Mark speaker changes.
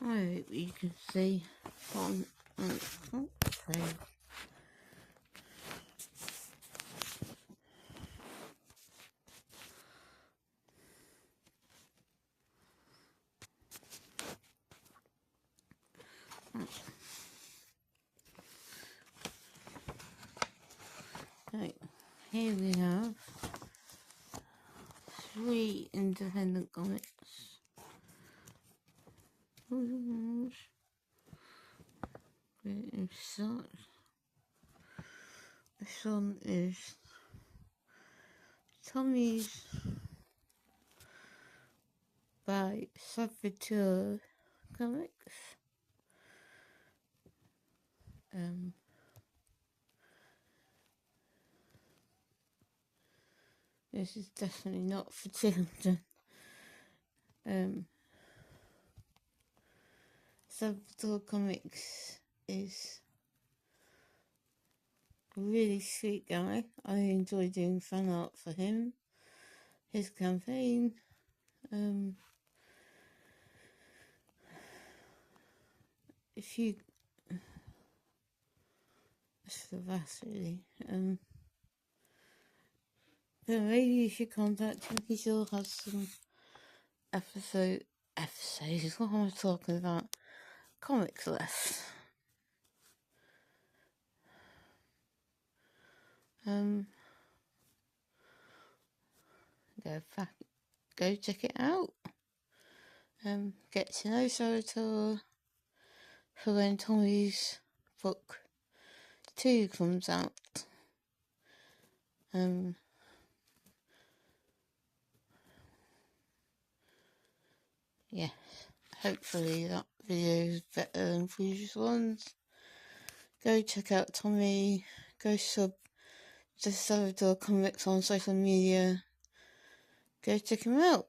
Speaker 1: I hope you can see on okay. Right, here we have 3 independent comics. This one is Tommy's by Saboteur Comics. This is definitely not for children. Saboteur Comics is a really sweet guy. I enjoy doing fan art for him, his campaign. If you, that's the best really. But maybe you should contact him. He still has some episodes. What am I talking about? Comics left. Go check it out. Get to know Saboteur for when Tommy's book 2 comes out. Yeah, hopefully that video is better than previous ones. Go check out Tommy. Go sub to Saboteur Comics on social media. Go check him out.